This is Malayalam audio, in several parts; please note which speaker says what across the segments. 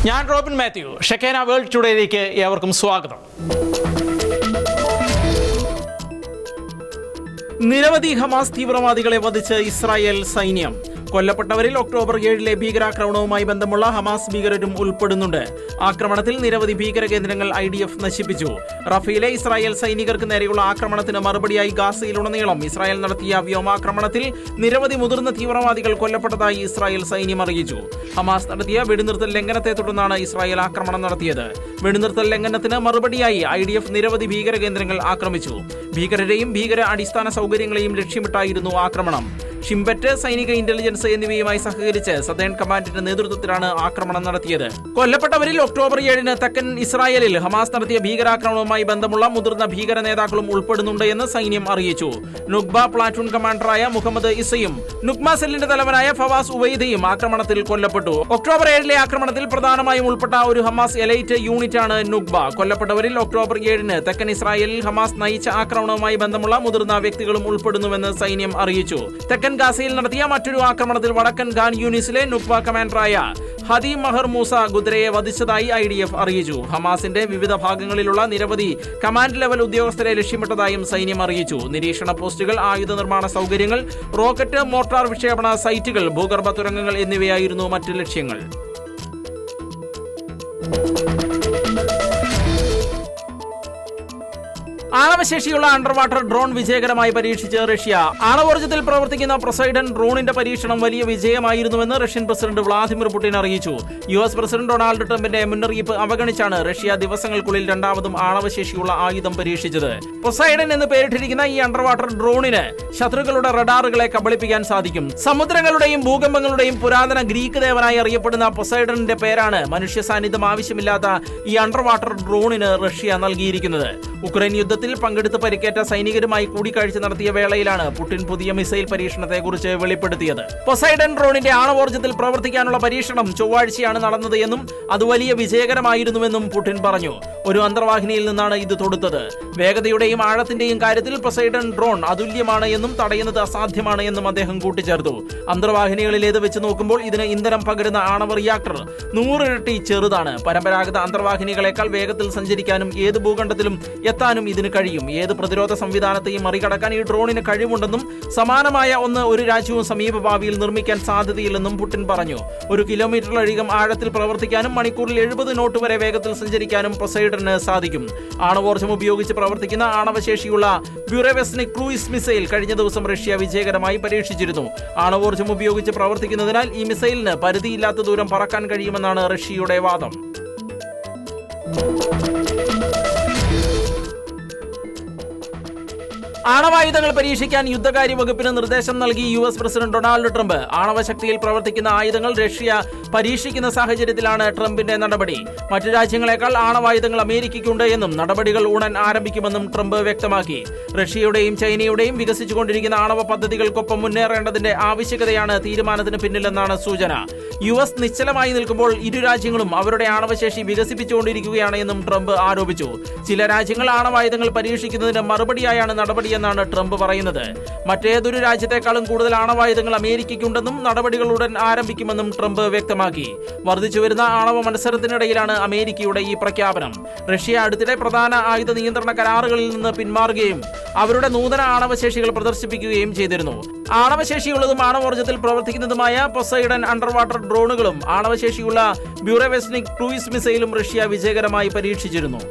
Speaker 1: ഞാൻ റോബിൻ മാത്യു. ഷെക്കേന വേൾഡ് ടുഡേയിലേക്ക് ഏവർക്കും സ്വാഗതം. നിരവധി ഹമാസ് തീവ്രവാദികളെ വധിച്ച് ഇസ്രായേൽ സൈന്യം. കൊല്ലപ്പെട്ടവരിൽ ഒക്ടോബർ 7 ഭീകരാക്രമണവുമായി ബന്ധമുള്ള ഹമാസ് ഭീകരരും ഉൾപ്പെടുന്നുണ്ട്. ആക്രമണത്തിൽ നിരവധി ഭീകര കേന്ദ്രങ്ങൾ IDF നശിപ്പിച്ചു. റഫയിലെ ഇസ്രായേൽ സൈനികർക്ക് നേരെയുള്ള ആക്രമണത്തിന് മറുപടിയായി ഗാസയിലുടനീളം ഇസ്രായേൽ നടത്തിയ വ്യോമാക്രമണത്തിൽ നിരവധി മുതിർന്ന തീവ്രവാദികൾ കൊല്ലപ്പെട്ടതായി ഇസ്രായേൽ സൈന്യം അറിയിച്ചു. ഹമാസ് നടത്തിയ വെടിനിർത്തൽ ലംഘനത്തെ തുടർന്നാണ് ഇസ്രായേൽ ആക്രമണം നടത്തിയത്. വെടിനിർത്തൽ ലംഘനത്തിന് മറുപടിയായി IDF നിരവധി ഭീകര കേന്ദ്രങ്ങൾ ആക്രമിച്ചു. ഭീകരരെയും ഭീകര അടിസ്ഥാന സൗകര്യങ്ങളെയും ലക്ഷ്യമിട്ടായിരുന്നു ആക്രമണം. ഷിംബറ്റ്, സൈനിക ഇന്റലിജൻസ് എന്നിവയുമായി സഹകരിച്ച് സദേൺ കമാൻഡിന്റെ നേതൃത്വത്തിലാണ് ആക്രമണം നടത്തിയത്. കൊല്ലപ്പെട്ടവരിൽ ഒക്ടോബർ 7 തെക്കൻ ഇസ്രായേലിൽ ഹമാസ് നടത്തിയ ഭീകരാക്രമണവുമായി ബന്ധമുള്ള മുതിർന്ന ഭീകര നേതാക്കളും ഉൾപ്പെടുന്നുണ്ട് എന്ന് സൈന്യം അറിയിച്ചു. നുക്ബ പ്ലാറ്റൂൺ കമാൻഡറായ മുഹമ്മദ് ഇസയും നുക്മ സെല്ലിന്റെ തലവനായ ഫവാസ് ഉവൈദയും ആക്രമണത്തിൽ കൊല്ലപ്പെട്ടു. ഒക്ടോബർ 7 ആക്രമണത്തിൽ പ്രധാനമായും ഉൾപ്പെട്ട ഒരു ഹമാസ് എലൈറ്റ് യൂണിറ്റാണ് നുക്ബ. കൊല്ലപ്പെട്ടവരിൽ ഒക്ടോബർ 7 തെക്കൻ ഇസ്രായേലിൽ ഹമാസ് നയിച്ച ആക്രമണവുമായി ബന്ധമുള്ള മുതിർന്ന വ്യക്തികളും ഉൾപ്പെടുന്നുവെന്ന് സൈന്യം അറിയിച്ചു. തെക്കൻ ഗാസയിൽ നടത്തിയ മറ്റൊരു ആക്രമണത്തിൽ വടക്കൻ ഖാൻ യൂനിസിലെ നുക്ബ കമാൻഡറായ ഹദി മഹർ മൂസ ഗുദ്രയെ വധിച്ചതായി IDF അറിയിച്ചു. ഹമാസിന്റെ വിവിധ ഭാഗങ്ങളിലുള്ള നിരവധി കമാൻഡ് ലെവൽ ഉദ്യോഗസ്ഥരെ ലക്ഷ്യമിട്ടതായും സൈന്യം അറിയിച്ചു. നിരീക്ഷണ പോസ്റ്റുകൾ, ആയുധ നിർമ്മാണ സൗകര്യങ്ങൾ, റോക്കറ്റ്, മോർട്ടാർ വിക്ഷേപണ സൈറ്റുകൾ, ഭൂഗർഭ തുരങ്കങ്ങൾ എന്നിവയായിരുന്നു മറ്റ് ലക്ഷ്യങ്ങൾ. ആണവശേഷിയുള്ള അണ്ടർ വാട്ടർ ഡ്രോൺ വിജയകരമായി പരീക്ഷിച്ച് റഷ്യ. ആണവോർജ്ജത്തിൽ പ്രവർത്തിക്കുന്ന പൊസൈഡൺ ഡ്രോണിന്റെ പരീക്ഷണം വലിയ വിജയമായിരുന്നുവെന്ന് റഷ്യൻ പ്രസിഡന്റ് വ്ളാദിമിർ പുടിൻ അറിയിച്ചു. US പ്രസിഡന്റ് ഡൊണാൾഡ് ട്രംപിന്റെ മുന്നറിയിപ്പ് അവഗണിച്ചാണ് റഷ്യ ദിവസങ്ങൾക്കുള്ളിൽ രണ്ടാമതും ആണവശേഷിയുള്ള ആയുധം പരീക്ഷിച്ചത്. പൊസൈഡൺ എന്ന് പേരിട്ടിരിക്കുന്ന ഈ അണ്ടർ വാട്ടർ ഡ്രോണിന് ശത്രുക്കളുടെ റഡാറുകളെ കബളിപ്പിക്കാൻ സാധിക്കും. സമുദ്രങ്ങളുടെയും ഭൂകമ്പങ്ങളുടെയും പുരാതന ഗ്രീക്ക് ദേവനായി അറിയപ്പെടുന്ന പൊസൈഡണിന്റെ പേരാണ് മനുഷ്യ സാന്നിധ്യം ആവശ്യമില്ലാത്ത ഈ അണ്ടർ വാട്ടർ ഡ്രോണിന് റഷ്യ നൽകിയിരിക്കുന്നത്. ഉക്രൈൻ യുദ്ധത്തിൽ പങ്കെടുത്ത് പരിക്കേറ്റ സൈനികരുമായി കൂടിക്കാഴ്ച നടത്തിയ വേളയിലാണ് പുടിൻ പുതിയ മിസൈൽ പരീക്ഷണത്തെക്കുറിച്ച് വെളിപ്പെടുത്തിയത്. പൊസൈഡൺ ഡ്രോണിന്റെ ആണവോർജ്ജത്തിൽ പ്രവർത്തിക്കാനുള്ള പരീക്ഷണം ചൊവ്വാഴ്ചയാണ് നടന്നത് എന്നും അത് വലിയ വിജയകരമായിരുന്നുവെന്നും പുടിൻ പറഞ്ഞു. ഒരു അന്തർവാഹിനിയിൽ നിന്നാണ് ഇത് തൊടുത്തത്. വേഗതയുടെയും ആഴത്തിന്റെയും കാര്യത്തിൽ പൊസൈഡൺ ഡ്രോൺ അതുല്യമാണ് എന്നും തടയുന്നത് അസാധ്യമാണ് എന്നും അദ്ദേഹം കൂട്ടിച്ചേർത്തു. അന്തർവാഹിനികളിലേത് വെച്ച് നോക്കുമ്പോൾ ഇതിന് ഇന്ധനം പകരുന്ന ആണവ റിയാക്ടർ 100 ഇരട്ടി ചെറുതാണ്. പരമ്പരാഗത അന്തർവാഹിനികളെക്കാൾ വേഗത്തിൽ സഞ്ചരിക്കാനും ഏത് ഭൂഖണ്ഡത്തിലും എത്താനും ഇതിന് കഴിയും. ഏത് പ്രതിരോധ സംവിധാനത്തെയും മറികടക്കാൻ ഈ ഡ്രോണിന് കഴിവുണ്ടെന്നും സമാനമായ ഒന്ന് ഒരു രാജ്യവും സമീപ ഭാവിയിൽ നിർമ്മിക്കാൻ സാധ്യതയില്ലെന്നും പുടിൻ പറഞ്ഞു. 1 കിലോമീറ്ററിലധികം ആഴത്തിൽ പ്രവർത്തിക്കാനും മണിക്കൂറിൽ 70 നോട്ട് വരെ വേഗത്തിൽ സഞ്ചരിക്കാനും പൊസൈഡന് സാധിക്കും. ആണവോർജ്ജം ഉപയോഗിച്ച് പ്രവർത്തിക്കുന്ന ആണവശേഷിയുള്ള ബ്യൂറെവെസ്നിക് ക്രൂയിസ് മിസൈൽ കഴിഞ്ഞ ദിവസം റഷ്യ വിജയകരമായി പരീക്ഷിച്ചിരുന്നു. ആണവോർജ്ജം ഉപയോഗിച്ച് പ്രവർത്തിക്കുന്നതിനാൽ ഈ മിസൈലിന് പരിധിയില്ലാത്ത ദൂരം പറക്കാൻ കഴിയുമെന്നാണ് റഷ്യയുടെ വാദം. ആണവായുധങ്ങൾ പരീക്ഷിക്കാൻ യുദ്ധകാര്യ വകുപ്പിന് നിർദ്ദേശം നൽകി US പ്രസിഡന്റ് ഡൊണാൾഡ് ട്രംപ്. ആണവശക്തിയിൽ പ്രവർത്തിക്കുന്ന ആയുധങ്ങൾ റഷ്യ പരീക്ഷിക്കുന്ന സാഹചര്യത്തിലാണ് ട്രംപിന്റെ നടപടി. മറ്റു രാജ്യങ്ങളെക്കാൾ ആണവായുധങ്ങൾ അമേരിക്കയ്ക്കുണ്ട് എന്നും നടപടികൾ ഉടൻ ആരംഭിക്കുമെന്നും ട്രംപ് വ്യക്തമാക്കി. റഷ്യയുടെയും ചൈനയുടെയും വികസിച്ചുകൊണ്ടിരിക്കുന്ന ആണവ പദ്ധതികൾക്കൊപ്പം മുന്നേറേണ്ടതിന്റെ ആവശ്യകതയാണ് തീരുമാനത്തിന് പിന്നിലെന്നാണ് സൂചന. US നിശ്ചലമായി നിൽക്കുമ്പോൾ ഇരു രാജ്യങ്ങളും അവരുടെ ആണവശേഷി വികസിപ്പിച്ചുകൊണ്ടിരിക്കുകയാണ് എന്നും ട്രംപ് ആരോപിച്ചു. ചില രാജ്യങ്ങൾ ആണവായുധങ്ങൾ പരീക്ഷിക്കുന്നതിന് മറുപടിയായാണ് നടപടിയെന്നാണ് ട്രംപ് പറയുന്നത്. മറ്റേതൊരു രാജ്യത്തെക്കാളും കൂടുതൽ ആണവായുധങ്ങൾ അമേരിക്കയ്ക്കുണ്ടെന്നും നടപടികൾ ഉടൻ ആരംഭിക്കുമെന്നും ട്രംപ് വ്യക്തമാക്കി. വർദ്ധിച്ചുവരുന്ന ആണവ മത്സരത്തിനിടയിലാണ് അമേരിക്കയുടെ ഈ പ്രഖ്യാപനം. റഷ്യ അടുത്തിടെ പ്രധാന ആയുധ നിയന്ത്രണ കരാറുകളിൽ നിന്ന് പിന്മാറുകയും അവരുടെ നൂതന ആണവശേഷികൾ പ്രദർശിപ്പിക്കുകയും ചെയ്തിരുന്നു. ആണവശേഷിയുള്ളതും ആണവോർജ്ജത്തിൽ പ്രവർത്തിക്കുന്നതുമായ പൊസൈഡൺ അണ്ടർ വാട്ടർ ഡ്രോണുകളും ആണവശേഷിയുള്ള ബ്യൂറെവെസ്നിക് ക്രൂയിസ് മിസൈലും റഷ്യ വിജയകരമായി പരീക്ഷിച്ചിരുന്നു.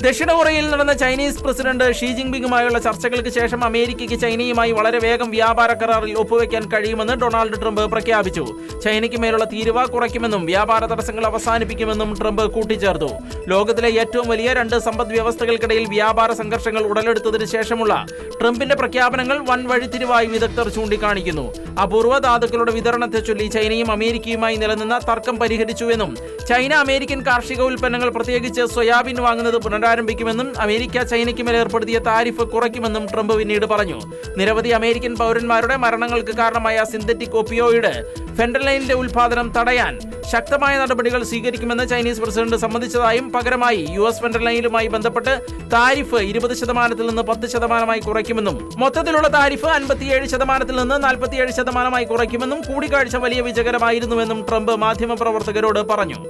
Speaker 1: ദക്ഷിണ കൊറിയയിൽ നടന്ന ചൈനീസ് പ്രസിഡന്റ് ഷീ ജിൻപിങ്ങുമായുള്ള ചർച്ചകൾക്ക് ശേഷം അമേരിക്കയ്ക്ക് ചൈനയുമായി വളരെ വേഗം വ്യാപാര കരാറിൽ ഒപ്പുവെക്കാൻ കഴിയുമെന്ന് ഡൊണാൾഡ് ട്രംപ് പ്രഖ്യാപിച്ചു. ചൈനയ്ക്ക് മേലുള്ള തീരുവ കുറയ്ക്കുമെന്നും വ്യാപാര തടസ്സങ്ങൾ അവസാനിപ്പിക്കുമെന്നും ട്രംപ് കൂട്ടിച്ചേർത്തു. ലോകത്തിലെ ഏറ്റവും വലിയ 2 സമ്പദ് വ്യവസ്ഥകൾക്കിടയിൽ വ്യാപാര സംഘർഷങ്ങൾ ഉടലെടുത്തതിന് ശേഷമുള്ള ട്രംപിന്റെ പ്രഖ്യാപനങ്ങൾ വൻ വഴിത്തിരിവായി വിദഗ്ധർ ചൂണ്ടിക്കാണിക്കുന്നു. അപൂർവ ധാതുക്കളുടെ വിതരണത്തെ ചൊല്ലി ചൈനയും അമേരിക്കയുമായി നിലനിന്ന തർക്കം പരിഹരിച്ചുവെന്നും ചൈന അമേരിക്കൻ കാർഷിക ഉൽപ്പന്നങ്ങൾ പ്രത്യേകിച്ച് സോയാബീൻ വാങ്ങുന്നത് പുനരാരംഭിക്കുമെന്നും അമേരിക്ക ചൈനയ്ക്ക് മേൽ ഏർപ്പെടുത്തിയ താരിഫ് കുറയ്ക്കുമെന്നും ട്രംപ് പിന്നീട് പറഞ്ഞു. നിരവധി അമേരിക്കൻ പൗരന്മാരുടെ മരണങ്ങൾക്ക് കാരണമായ സിന്തറ്റിക് ഒപ്പിയോയിഡ് ഫെന്റലൈനിന്റെ ഉൽപാദനം തടയാൻ ശക്തമായ നടപടികൾ സ്വീകരിക്കുമെന്ന് ചൈനീസ് പ്രസിഡന്റ് സമ്മതിച്ചതായും പകരമായി US ഫെന്റലൈനുമായി ബന്ധപ്പെട്ട് താരിഫ് 20% നിന്ന് 10% കുറയ്ക്കുമെന്നും മൊത്തത്തിലുള്ള താരിഫ് 57% നിന്ന് 47% കുറയ്ക്കുമെന്നും കൂടിക്കാഴ്ച വലിയ വിജയകരമായിരുന്നുവെന്നും ട്രംപ് മാധ്യമപ്രവർത്തകരോട് പറഞ്ഞു.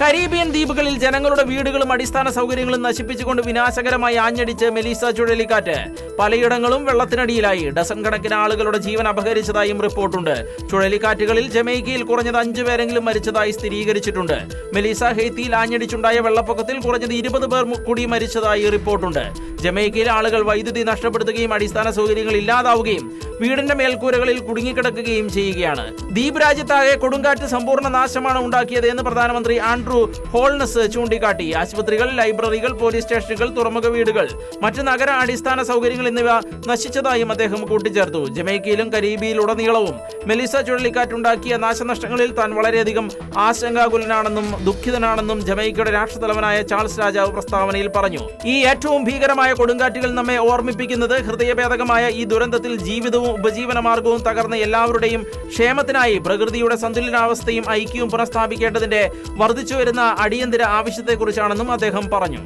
Speaker 1: കരീബിയൻ ദ്വീപുകളിൽ ജനങ്ങളുടെ വീടുകളും അടിസ്ഥാന സൗകര്യങ്ങളും നശിപ്പിച്ചുകൊണ്ട് വിനാശകരമായി ആഞ്ഞടിച്ച് മെലീസ ചുഴലിക്കാറ്റ്. പലയിടങ്ങളും വെള്ളത്തിനടിയിലായി. ഡസൻ കണക്കിന് ആളുകളുടെ ജീവൻ അപഹരിച്ചതായും റിപ്പോർട്ടുണ്ട്. ചുഴലിക്കാറ്റുകളിൽ ജമൈക്കയിൽ കുറഞ്ഞത് 5 പേരെങ്കിലും മരിച്ചതായി സ്ഥിരീകരിച്ചിട്ടുണ്ട്. മെലീസ ഹെയ്ത്തിയിൽ ആഞ്ഞടിച്ചുണ്ടായ വെള്ളപ്പൊക്കത്തിൽ കുറഞ്ഞത് 20 പേർ കൂടി മരിച്ചതായി റിപ്പോർട്ടുണ്ട്. ജമൈക്കയിൽ ആളുകൾ വൈദ്യുതി നഷ്ടപ്പെടുത്തുകയും അടിസ്ഥാന സൗകര്യങ്ങൾ ഇല്ലാതാവുകയും വീടിന്റെ മേൽക്കൂരകളിൽ കുടുങ്ങിക്കിടക്കുകയും ചെയ്യുകയാണ്. ദ്വീപ് രാജ്യത്താകെ കൊടുങ്കാറ്റ് സമ്പൂർണ്ണ നാശമാണ് ഉണ്ടാക്കിയത് എന്ന് പ്രധാനമന്ത്രി ആൻഡ്രൂ ഹോൾനസ് ചൂണ്ടിക്കാട്ടി. ആശുപത്രികൾ, ലൈബ്രറികൾ, പോലീസ് സ്റ്റേഷനുകൾ, തുറമുഖ വീടുകൾ, മറ്റ് നഗര അടിസ്ഥാന സൗകര്യങ്ങൾ എന്നിവ നശിച്ചതായും അദ്ദേഹം കൂട്ടിച്ചേർത്തു. ജമൈക്കയിലും കരീബിയിലുടനീളവും മെലിസ ചുഴലിക്കാറ്റുണ്ടാക്കിയ നാശനഷ്ടങ്ങളിൽ താൻ വളരെയധികം ആശങ്കാകുലനാണെന്നും ദുഃഖിതനാണെന്നും ജമൈക്കയുടെ രാഷ്ട്രതലവനായ ചാൾസ് രാജാവ് പ്രസ്താവനയിൽ പറഞ്ഞു. ഈ ഏറ്റവും ഭീകരമായ കൊടുങ്കാറ്റുകൾ നമ്മെ ഓർമ്മിപ്പിക്കുന്നത് ഹൃദയഭേദകമായ ഈ ദുരന്തത്തിൽ ജീവിതവും ഉപജീവന മാർഗവും തകർന്ന എല്ലാവരുടെയും ക്ഷേമത്തിനായി പ്രകൃതിയുടെ സന്തുലിതാവസ്ഥയും ഐക്യവും പുനഃസ്ഥാപിക്കേണ്ടതിന്റെ വർദ്ധിച്ചുവരുന്ന അടിയന്തര ആവശ്യത്തെക്കുറിച്ചാണെന്നും അദ്ദേഹം പറഞ്ഞു.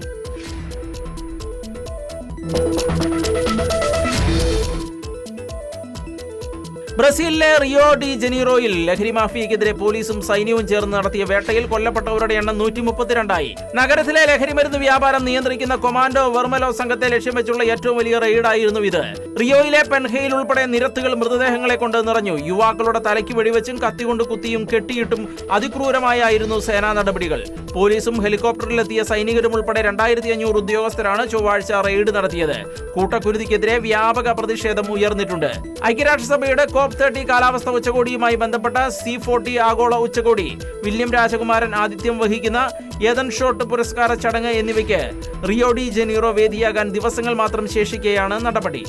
Speaker 1: ബ്രസീലിലെ റിയോ ഡി ജനീറോയിൽ ലഹരി മാഫിയക്കെതിരെ പോലീസും സൈന്യവും ചേർന്ന് നടത്തിയ വേട്ടയിൽ കൊല്ലപ്പെട്ടവരുടെ എണ്ണം 132ആയി. നഗരത്തിലെ ലഹരിമരുന്ന് വ്യാപാരം നിയന്ത്രിക്കുന്ന കൊമാൻഡോ വെർമലോ സംഘത്തെ ലക്ഷ്യം വെച്ചുള്ള ഏറ്റവും വലിയ റെയ്ഡായിരുന്നു ഇത്. റിയോയിലെ പെൻഹയിൽ ഉൾപ്പെടെ നിരത്തുകൾ മൃതദേഹങ്ങളെ കൊണ്ട് നിറഞ്ഞു. യുവാക്കളുടെ തലയ്ക്ക് വെടിവെച്ചും കത്തികൊണ്ട് കുത്തിയും കെട്ടിയിട്ടും അതിക്രൂരമായിരുന്നു സേനാ നടപടികൾ. പോലീസും ഹെലികോപ്റ്ററിലെത്തിയ സൈനികരും ഉൾപ്പെടെ 2500 ഉദ്യോഗസ്ഥരാണ് ചൊവ്വാഴ്ച റെയ്ഡ് നടത്തിയത്. കൂട്ടക്കുരുതിക്കെതിരെ വ്യാപക പ്രതിഷേധം ഉയർന്നിട്ടുണ്ട്. ഐക്യരാഷ്ട്രസഭയുടെ COP30 കാലാവസ്ഥ ഉച്ചകോടിയുമായി ബന്ധപ്പെട്ട C40 ആഗോള ഉച്ചകോടി, വില്യം രാജകുമാരൻ ആതിഥ്യം വഹിക്കുന്ന ഏതൻ ഷോട്ട് പുരസ്കാര ചടങ്ങ് എന്നിവയ്ക്ക് റിയോ ഡി ജനീറോ വേദിയാകാൻ ദിവസങ്ങൾ മാത്രം ശേഷിക്കെയാണ് നടപടി.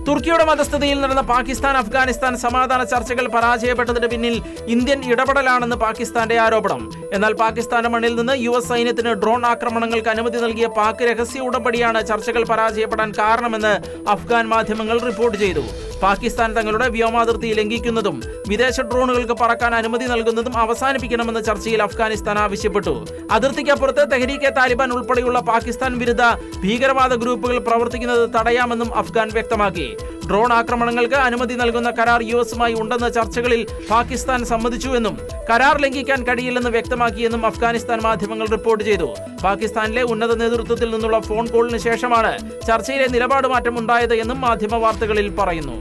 Speaker 1: തുർക്കിയുടെ മധ്യസ്ഥതയിൽ നടന്ന പാകിസ്ഥാൻ അഫ്ഗാനിസ്ഥാൻ സമാധാന ചർച്ചകൾ പരാജയപ്പെട്ടതിന് പിന്നിൽ ഇന്ത്യൻ ഇടപെടലാണെന്ന് പാകിസ്ഥാന്റെ ആരോപണം. എന്നാൽ പാകിസ്ഥാന്റെ മണ്ണിൽ നിന്ന് US സൈന്യത്തിന് ഡ്രോൺ ആക്രമണങ്ങൾക്ക് അനുമതി നൽകിയ പാക് രഹസ്യ ഉടമ്പടിയാണ് ചർച്ചകൾ പരാജയപ്പെടാൻ കാരണമെന്ന് അഫ്ഗാൻ മാധ്യമങ്ങൾ റിപ്പോർട്ട് ചെയ്തു. പാകിസ്ഥാൻ തങ്ങളുടെ വ്യോമാതിർത്തി ലംഘിക്കുന്നതും വിദേശ ഡ്രോണുകൾക്ക് പറക്കാൻ അനുമതി നൽകുന്നതും അവസാനിപ്പിക്കണമെന്ന് ചർച്ചയിൽ അഫ്ഗാനിസ്ഥാൻ ആവശ്യപ്പെട്ടു. അതിർത്തിക്കപ്പുറത്ത് തെഹ്രീക്കെ താലിബാൻ ഉൾപ്പെടെയുള്ള പാകിസ്ഥാൻ വിരുദ്ധ ഭീകരവാദ ഗ്രൂപ്പുകൾ പ്രവർത്തിക്കുന്നത് തടയാമെന്നും അഫ്ഗാൻ വ്യക്തമാക്കി. ഡ്രോൺ ആക്രമണങ്ങൾക്ക് അനുമതി നൽകുന്ന കരാർ US-മായി ഉണ്ടെന്ന് ചർച്ചകളിൽ പാകിസ്ഥാൻ സമ്മതിച്ചുവെന്നും കരാർ ലംഘിക്കാൻ കഴിയില്ലെന്ന് വ്യക്തമാക്കിയെന്നും അഫ്ഗാനിസ്ഥാൻ മാധ്യമങ്ങൾ റിപ്പോർട്ട് ചെയ്തു. പാകിസ്ഥാനിലെ ഉന്നത നേതൃത്വത്തിൽ നിന്നുള്ള ഫോൺ കോളിന് ശേഷമാണ് ചർച്ചയിലെ നിലപാട് മാറ്റം ഉണ്ടായത് എന്നും മാധ്യമ വാർത്തകളിൽ പറയുന്നു.